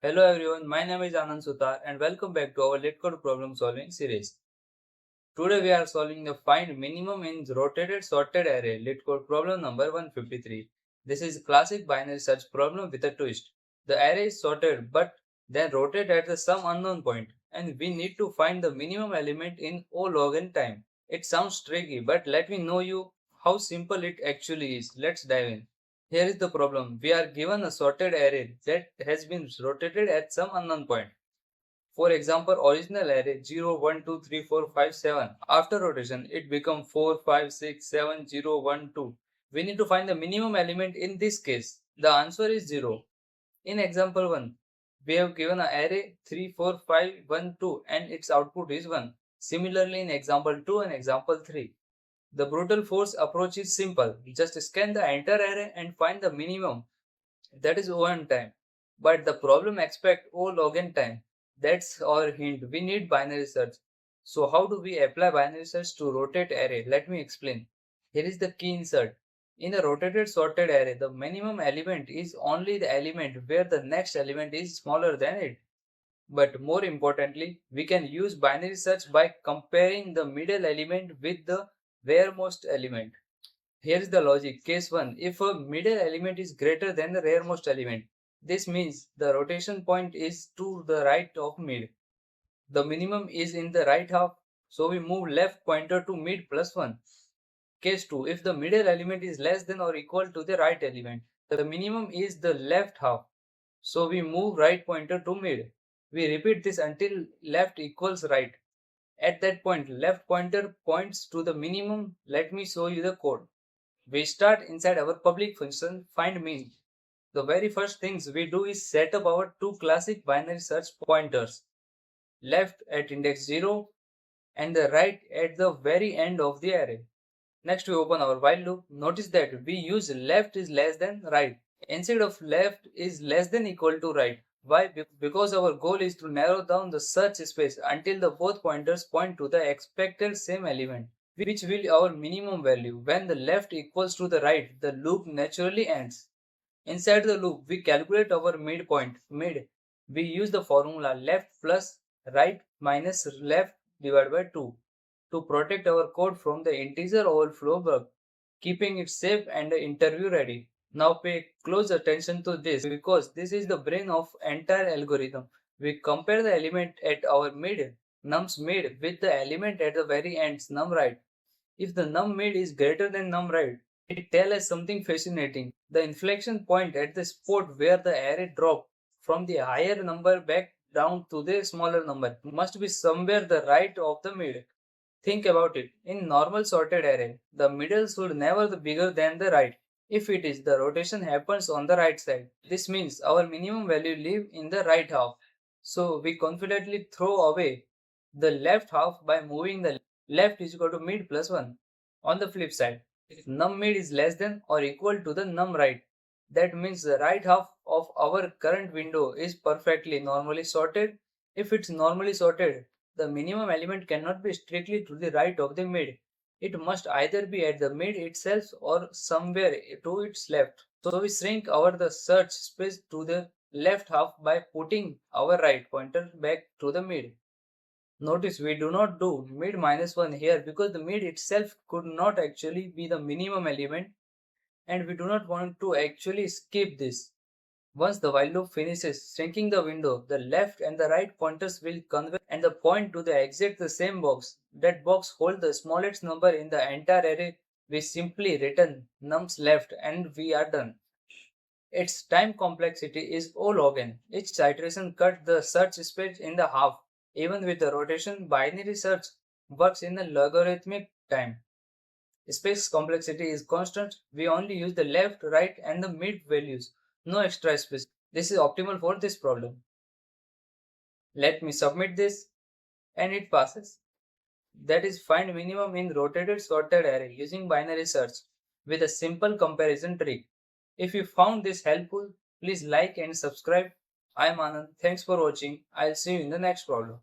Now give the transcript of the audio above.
Hello everyone, my name is Anand Suthar and welcome back to our LeetCode Problem solving series. Today we are solving the find minimum in rotated sorted array LeetCode problem number 153. This is a classic binary search problem with a twist. The array is sorted but then rotated at the some unknown point and we need to find the minimum element in O log n time. It sounds tricky but let me know you how simple it actually is. Let's dive in. Here is the problem. We are given a sorted array that has been rotated at some unknown point. For example, original array 0, 1, 2, 3, 4, 5, 7. After rotation, it becomes 4, 5, 6, 7, 0, 1, 2. We need to find the minimum element in this case. The answer is 0. In example 1, we have given an array 3, 4, 5, 1, 2 and its output is 1. Similarly, in example 2 and example 3. The brutal force approach is simple. Just scan the entire array and find the minimum. That is O n time. But the problem expects O log n time. That's our hint. We need binary search. So how do we apply binary search to rotate array? Let me explain. Here is the key insert. In a rotated sorted array, the minimum element is only the element where the next element is smaller than it. But more importantly, we can use binary search by comparing the middle element with the rearmost element. Here is the logic. Case 1. If a middle element is greater than the rearmost element, this means the rotation point is to the right of mid. The minimum is in the right half, so we move left pointer to mid plus 1. Case 2. If the middle element is less than or equal to the right element, the minimum is the left half, so we move right pointer to mid. We repeat this until left equals right. At that point, left pointer points to the minimum. Let me show you the code. We start inside our public function findMin. The very first things we do is set up our two classic binary search pointers, left at index 0 and the right at the very end of the array. Next we open our while loop. Notice that we use left is less than right instead of left is less than equal to right. Why? Because our goal is to narrow down the search space until the both pointers point to the expected same element, which will be our minimum value. When the left equals to the right, the loop naturally ends. Inside the loop, we calculate our midpoint, mid. We use the formula left plus right minus left divided by 2 to protect our code from the integer overflow bug, keeping it safe and interview ready. Now pay close attention to this because this is the brain of entire algorithm. We compare the element at our mid, nums mid, with the element at the very end, num right. If the num mid is greater than num right, it tells us something fascinating. The inflection point at the spot where the array dropped from the higher number back down to the smaller number must be somewhere the right of the mid. Think about it. In normal sorted array, the middle should never be bigger than the right. If it is, the rotation happens on the right side. This means our minimum value live in the right half. So we confidently throw away the left half by moving the left is equal to mid plus 1. On the flip side, if num mid is less than or equal to the num right, that means the right half of our current window is perfectly normally sorted. If it's normally sorted, the minimum element cannot be strictly to the right of the mid. It must either be at the mid itself or somewhere to its left. So we shrink our the search space to the left half by putting our right pointer back to the mid. Notice we do not do mid minus 1 here because the mid itself could not actually be the minimum element and we do not want to actually skip this. Once the while loop finishes shrinking the window, the left and the right pointers will converge and the point to the exact the same box. That box holds the smallest number in the entire array. We simply return nums left and we are done. Its time complexity is O log n. Each iteration cuts the search space in the half. Even with the rotation, binary search works in a logarithmic time. Space complexity is constant. We only use the left, right and the mid values. No extra space. This is optimal for this problem. Let me submit this and it passes. That is find minimum in rotated sorted array using binary search with a simple comparison trick. If you found this helpful, please like and subscribe. I am Anand. Thanks for watching. I'll see you in the next problem.